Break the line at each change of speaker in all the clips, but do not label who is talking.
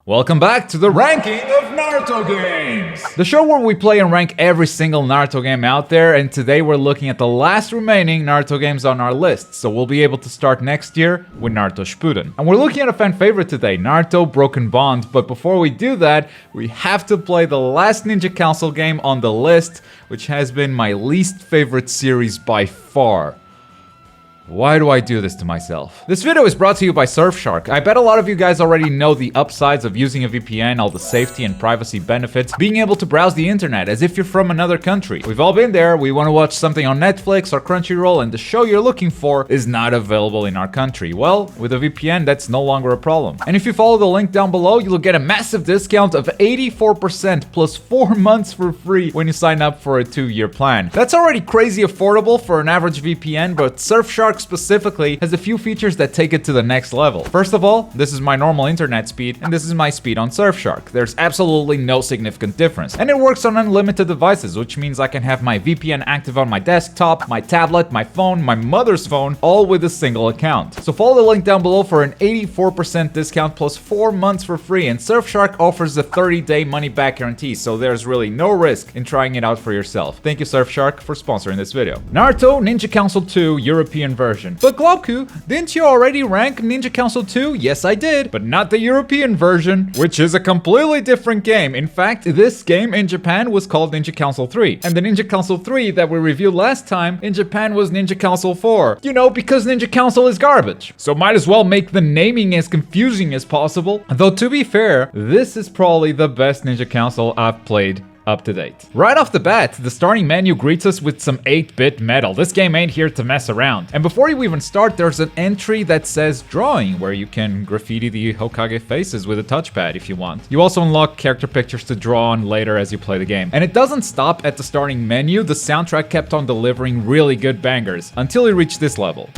Welcome back to the ranking of Naruto games! The show where we play and rank every single Naruto game out there, and today we're looking at the last remaining Naruto games on our list, so we'll be able to start next year with Naruto Shippuden. And we're looking at a fan favorite today, Naruto Broken Bond, but before we do that, we have to play the last Ninja Council game on the list, which has been my least favorite series by far. Why do I do this to myself? This video is brought to you by Surfshark. I bet a lot of you guys already know the upsides of using a VPN, all the safety and privacy benefits, being able to browse the internet as if you're from another country. We've all been there, we want to watch something on Netflix or Crunchyroll and the show you're looking for is not available in our country. Well, with a VPN, that's no longer a problem. And if you follow the link down below, you'll get a massive discount of 84% plus 4 months for free when you sign up for a 2-year plan. That's already crazy affordable for an average VPN, but Surfshark specifically has a few features that take it to the next level. First of all, this is my normal internet speed and this is my speed on Surfshark. There's absolutely no significant difference. And it works on unlimited devices, which means I can have my VPN active on my desktop, my tablet, my phone, my mother's phone, all with a single account. So follow the link down below for an 84% discount plus 4 months for free, and Surfshark offers a 30-day money-back guarantee, so there's really no risk in trying it out for yourself. Thank you Surfshark for sponsoring this video. Naruto Ninja Council 2 European version. But Globku, didn't you already rank Ninja Council 2? Yes, I did, but not the European version, which is a completely different game. In fact, this game in Japan was called Ninja Council 3, and the Ninja Council 3 that we reviewed last time in Japan was Ninja Council 4. You know, because Ninja Council is garbage. So might as well make the naming as confusing as possible. Though to be fair, this is probably the best Ninja Council I've played up to date. Right off the bat, the starting menu greets us with some 8-bit metal. This game ain't here to mess around. And before you even start, there's an entry that says drawing, where you can graffiti the Hokage faces with a touchpad if you want. You also unlock character pictures to draw on later as you play the game. And it doesn't stop at the starting menu. The soundtrack kept on delivering really good bangers until you reach this level.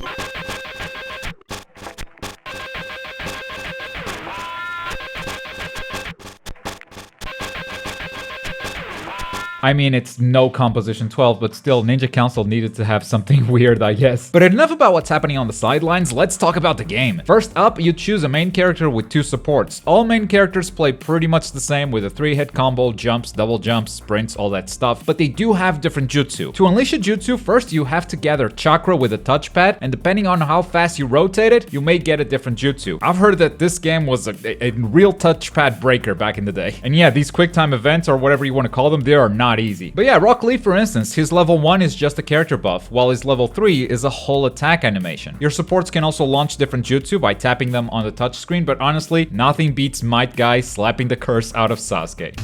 I mean, it's no Composition 12, but still, Ninja Council needed to have something weird, I guess. But enough about what's happening on the sidelines, let's talk about the game. First up, you choose a main character with 2 supports. All main characters play pretty much the same with a 3-hit combo, jumps, double jumps, sprints, all that stuff, but they do have different jutsu. To unleash a jutsu, first you have to gather chakra with a touchpad, and depending on how fast you rotate it, you may get a different jutsu. I've heard that this game was a real touchpad breaker back in the day. And yeah, these quick time events, or whatever you want to call them, they are not easy. But yeah, Rock Lee, for instance, his level 1 is just a character buff, while his level 3 is a whole attack animation. Your supports can also launch different jutsu by tapping them on the touchscreen, but honestly, nothing beats Might Guy slapping the curse out of Sasuke.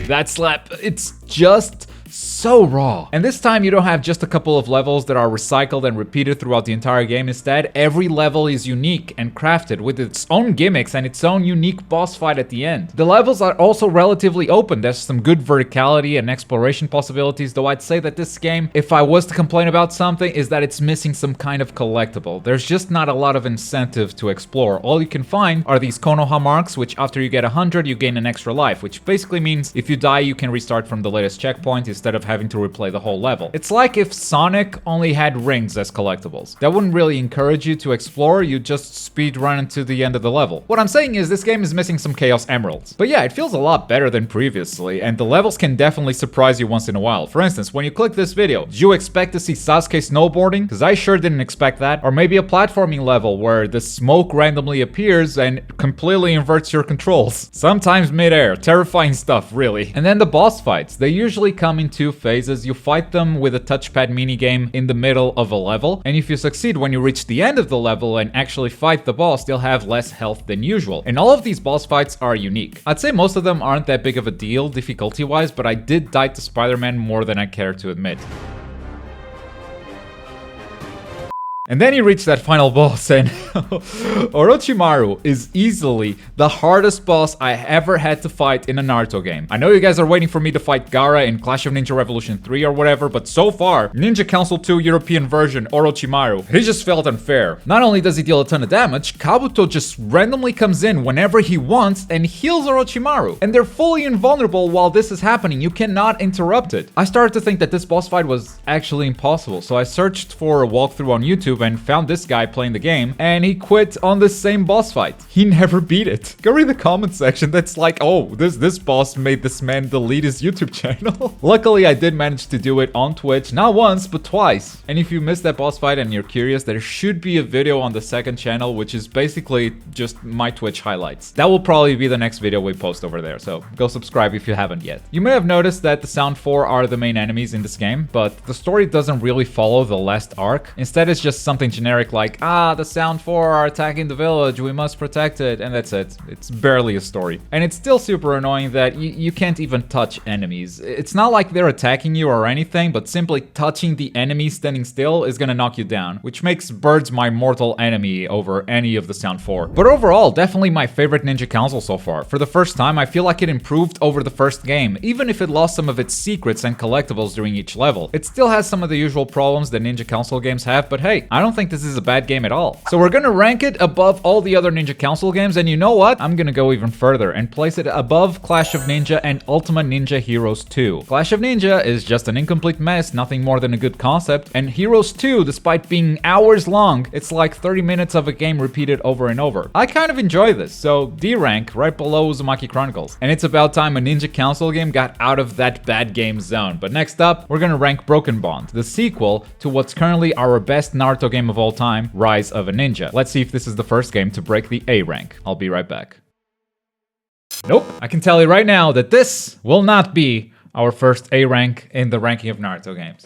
That slap, it's just so raw. And this time you don't have just a couple of levels that are recycled and repeated throughout the entire game. Instead, every level is unique and crafted with its own gimmicks and its own unique boss fight at the end. The levels are also relatively open. There's some good verticality and exploration possibilities, though I'd say that this game, if I was to complain about something, is that it's missing some kind of collectible. There's just not a lot of incentive to explore. All you can find are these Konoha marks, which after you get 100, you gain an extra life, which basically means if you die, you can restart from the latest checkpoint instead of having to replay the whole level. It's like if Sonic only had rings as collectibles. That wouldn't really encourage you to explore, you just speed run into the end of the level. What I'm saying is this game is missing some Chaos Emeralds. But yeah, it feels a lot better than previously, and the levels can definitely surprise you once in a while. For instance, when you click this video, did you expect to see Sasuke snowboarding? Because I sure didn't expect that. Or maybe a platforming level where the smoke randomly appears and completely inverts your controls. Sometimes mid-air. Terrifying stuff, really. And then the boss fights. They usually come in 2 phases. You fight them with a touchpad minigame in the middle of a level, and if you succeed when you reach the end of the level and actually fight the boss, they'll have less health than usual. And all of these boss fights are unique. I'd say most of them aren't that big of a deal difficulty-wise, but I did die to Spider-Man more than I care to admit. And then you reach that final boss, and Orochimaru is easily the hardest boss I ever had to fight in a Naruto game. I know you guys are waiting for me to fight Gaara in Clash of Ninja Revolution 3 or whatever, but so far, Ninja Council 2 European version Orochimaru, he just felt unfair. Not only does he deal a ton of damage, Kabuto just randomly comes in whenever he wants and heals Orochimaru. And they're fully invulnerable while this is happening. You cannot interrupt it. I started to think that this boss fight was actually impossible, so I searched for a walkthrough on YouTube YouTube and found this guy playing the game, and he quit on the same boss fight. He never beat it. Go read the comment section that's like, oh, this boss made this man delete his YouTube channel. Luckily, I did manage to do it on Twitch, not once, but twice. And if you missed that boss fight and you're curious, there should be a video on the second channel, which is basically just my Twitch highlights. That will probably be the next video we post over there, so go subscribe if you haven't yet. You may have noticed that the Sound 4 are the main enemies in this game, but the story doesn't really follow the last arc. Instead, it's just something generic like, the Sound 4 are attacking the village, we must protect it, and that's it. It's barely a story. And it's still super annoying that you can't even touch enemies. It's not like they're attacking you or anything, but simply touching the enemy standing still is gonna knock you down, which makes birds my mortal enemy over any of the Sound 4. But overall, definitely my favorite Ninja console so far. For the first time, I feel like it improved over the first game, even if it lost some of its secrets and collectibles during each level. It still has some of the usual problems that Ninja console games have, but hey, I don't think this is a bad game at all. So we're gonna rank it above all the other Ninja console games, and you know what? I'm gonna go even further and place it above Clash of Ninja and Ultimate Ninja Heroes 2. Clash of Ninja is just an incomplete mess, nothing more than a good concept, and Heroes 2, despite being hours long, it's like 30 minutes of a game repeated over and over. I kind of enjoy this, so D rank right below Uzumaki Chronicles. And it's about time a Ninja console game got out of that bad game zone. But next up, we're gonna rank Broken Bond, the sequel to what's currently our best Naruto game of all time, Rise of a Ninja. Let's see if this is the first game to break the A rank. I'll be right back. Nope, I can tell you right now that this will not be our first A rank in the ranking of Naruto games.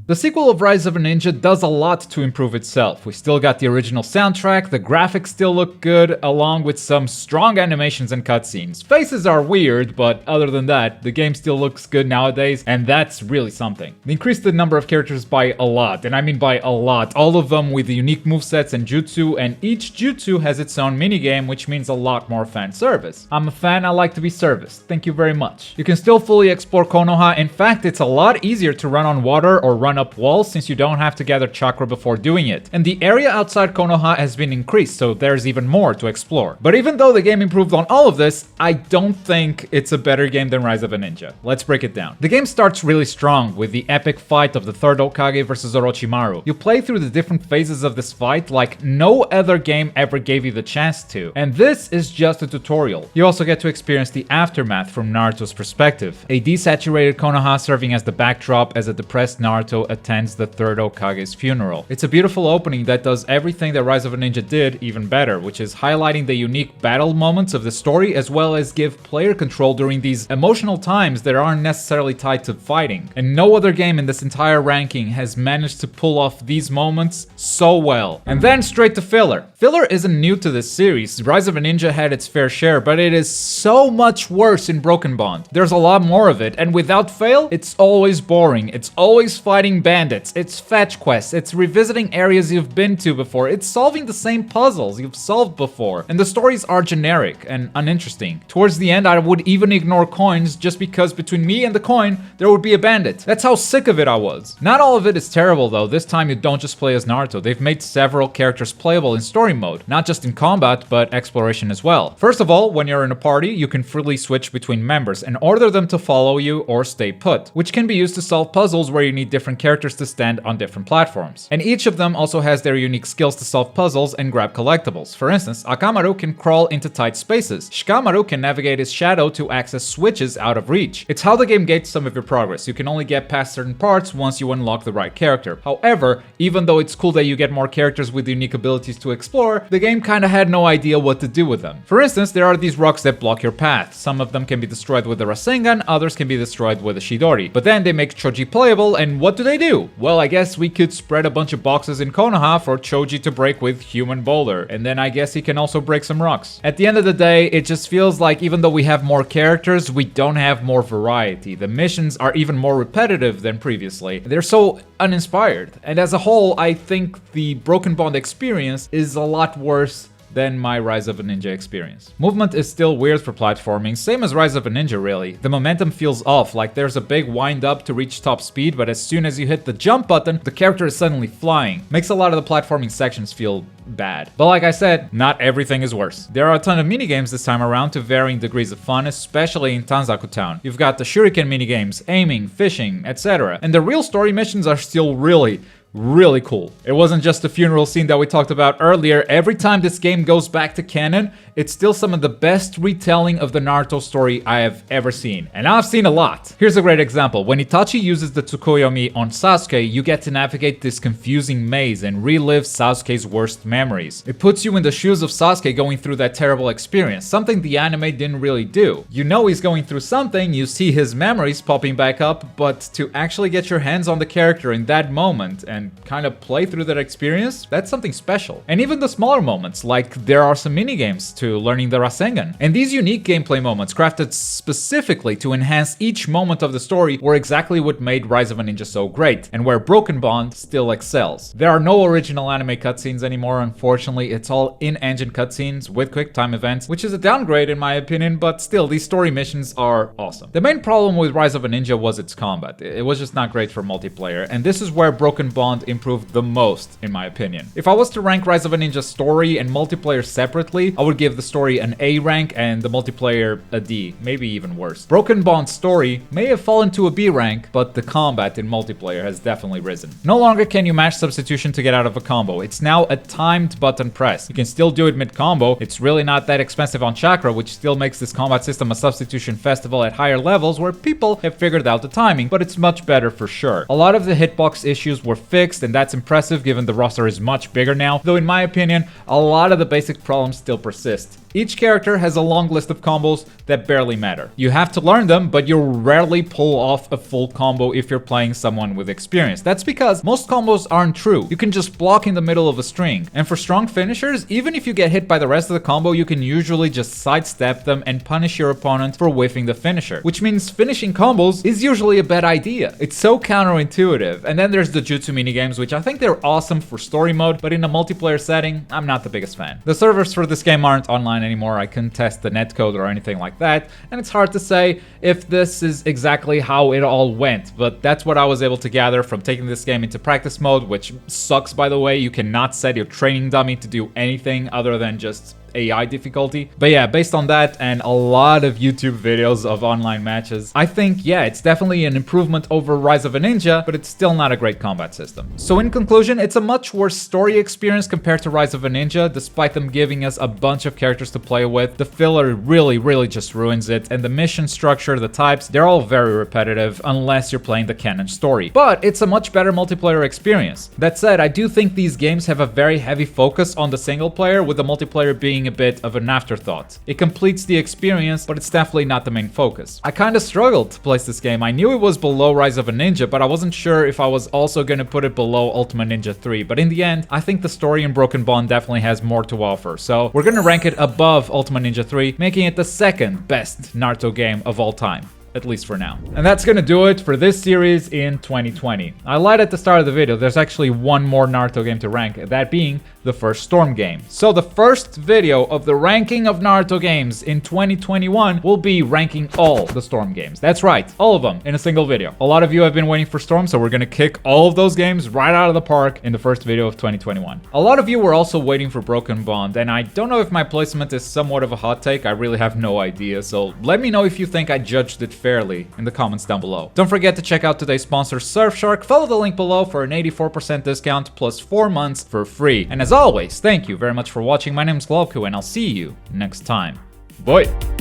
The sequel of Rise of a Ninja does a lot to improve itself. We still got the original soundtrack, the graphics still look good, along with some strong animations and cutscenes. Faces are weird, but other than that, the game still looks good nowadays, and that's really something. They increased the number of characters by a lot, and I mean by a lot. All of them with unique movesets and jutsu, and each jutsu has its own minigame, which means a lot more fan service. I'm a fan, I like to be serviced. Thank you very much. You can still fully explore Konoha. In fact, it's a lot easier to run on water or run up walls since you don't have to gather chakra before doing it. And the area outside Konoha has been increased, so there's even more to explore. But even though the game improved on all of this, I don't think it's a better game than Rise of a Ninja. Let's break it down. The game starts really strong with the epic fight of the third Hokage versus Orochimaru. You play through the different phases of this fight like no other game ever gave you the chance to. And this is just a tutorial. You also get to experience the aftermath from Naruto's perspective. A desaturated Konoha serving as the backdrop as a depressed Naruto attends the third Hokage's funeral. It's a beautiful opening that does everything that Rise of a Ninja did even better, which is highlighting the unique battle moments of the story as well as give player control during these emotional times that aren't necessarily tied to fighting. And no other game in this entire ranking has managed to pull off these moments so well. And then straight to filler. Filler isn't new to this series. Rise of a Ninja had its fair share, but it is so much worse in Broken Bond. There's a lot more of it, and without fail, it's always boring. It's always fighting bandits. It's fetch quests, it's revisiting areas you've been to before, it's solving the same puzzles you've solved before, and the stories are generic and uninteresting. Towards the end, I would even ignore coins just because between me and the coin, there would be a bandit. That's how sick of it I was. Not all of it is terrible though. This time you don't just play as Naruto. They've made several characters playable in story mode, not just in combat, but exploration as well. First of all, when you're in a party, you can freely switch between members and order them to follow you or stay put, which can be used to solve puzzles where you need different characters to stand on different platforms. And each of them also has their unique skills to solve puzzles and grab collectibles. For instance, Akamaru can crawl into tight spaces. Shikamaru can navigate his shadow to access switches out of reach. It's how the game gates some of your progress. You can only get past certain parts once you unlock the right character. However, even though it's cool that you get more characters with unique abilities to explore, the game kinda had no idea what to do with them. For instance, there are these rocks that block your path. Some of them can be destroyed with the Rasengan, others can be destroyed with the Chidori. But then they make Choji playable, and what do? Well, I guess we could spread a bunch of boxes in Konoha for Choji to break with Human Boulder, and then I guess he can also break some rocks. At the end of the day, it just feels like even though we have more characters, we don't have more variety. The missions are even more repetitive than previously. They're so uninspired. And as a whole, I think the Broken Bond experience is a lot worse than my Rise of a Ninja experience. Movement is still weird for platforming, same as Rise of a Ninja really. The momentum feels off, like there's a big wind up to reach top speed, but as soon as you hit the jump button, the character is suddenly flying. Makes a lot of the platforming sections feel bad. But like I said, not everything is worse. There are a ton of minigames this time around to varying degrees of fun, especially in Tanzaku Town. You've got the shuriken minigames, aiming, fishing, etc. And the real story missions are still really really cool. It wasn't just the funeral scene that we talked about earlier. Every time this game goes back to canon, it's still some of the best retelling of the Naruto story I have ever seen. And I've seen a lot. Here's a great example. When Itachi uses the Tsukuyomi on Sasuke, you get to navigate this confusing maze and relive Sasuke's worst memories. It puts you in the shoes of Sasuke going through that terrible experience, something the anime didn't really do. You know he's going through something, you see his memories popping back up, but to actually get your hands on the character in that moment and kind of play through that experience, that's something special. And even the smaller moments, like there are some mini games to learning the Rasengan. And these unique gameplay moments, crafted specifically to enhance each moment of the story, were exactly what made Rise of a Ninja so great, and where Broken Bond still excels. There are no original anime cutscenes anymore, unfortunately. It's all in-engine cutscenes with quick time events, which is a downgrade in my opinion, but still, these story missions are awesome. The main problem with Rise of a Ninja was its combat. It was just not great for multiplayer, and this is where Broken Bond improved the most, in my opinion. If I was to rank Rise of a Ninja story and multiplayer separately, I would give the story an A rank and the multiplayer a D, maybe even worse. Broken Bond's story may have fallen to a B rank, but the combat in multiplayer has definitely risen. No longer can you mash substitution to get out of a combo. It's now a timed button press. You can still do it mid-combo. It's really not that expensive on Chakra, which still makes this combat system a substitution festival at higher levels where people have figured out the timing, but it's much better for sure. A lot of the hitbox issues were fixed, and that's impressive given the roster is much bigger now, though in my opinion, a lot of the basic problems still persist. Each character has a long list of combos that barely matter. You have to learn them, but you'll rarely pull off a full combo if you're playing someone with experience. That's because most combos aren't true. You can just block in the middle of a string. And for strong finishers, even if you get hit by the rest of the combo, you can usually just sidestep them and punish your opponent for whiffing the finisher. Which means finishing combos is usually a bad idea. It's so counterintuitive. And then there's the jutsu minigames, which I think they're awesome for story mode, but in a multiplayer setting, I'm not the biggest fan. The servers for this game aren't online anymore. I couldn't test the netcode or anything like that, and it's hard to say if this is exactly how it all went, but that's what I was able to gather from taking this game into practice mode, which sucks, by the way. You cannot set your training dummy to do anything other than just AI difficulty. But yeah, based on that and a lot of YouTube videos of online matches, I think, yeah, it's definitely an improvement over Rise of a Ninja, but it's still not a great combat system. So in conclusion, it's a much worse story experience compared to Rise of a Ninja, despite them giving us a bunch of characters to play with. The filler really just ruins it, and the mission structure, the types, they're all very repetitive unless you're playing the canon story. But it's a much better multiplayer experience. That said, I do think these games have a very heavy focus on the single player, with the multiplayer being a bit of an afterthought. It completes the experience, but it's definitely not the main focus. I kinda struggled to place this game. I knew it was below Rise of a Ninja, but I wasn't sure if I was also gonna put it below Ultimate Ninja 3. But in the end, I think the story in Broken Bond definitely has more to offer. So we're gonna rank it above Ultimate Ninja 3, making it the second best Naruto game of all time. At least for now. And that's gonna do it for this series in 2020. I lied at the start of the video, there's actually one more Naruto game to rank, that being the first Storm game. So the first video of the ranking of Naruto games in 2021 will be ranking all the Storm games. That's right, all of them in a single video. A lot of you have been waiting for Storm, so we're gonna kick all of those games right out of the park in the first video of 2021. A lot of you were also waiting for Broken Bond, and I don't know if my placement is somewhat of a hot take. I really have no idea, so let me know if you think I judged it fairly in the comments down below. Don't forget to check out today's sponsor, Surfshark. Follow the link below for an 84% discount plus 4 months for free. And as always, thank you very much for watching. My name is Globku, and I'll see you next time. Bye!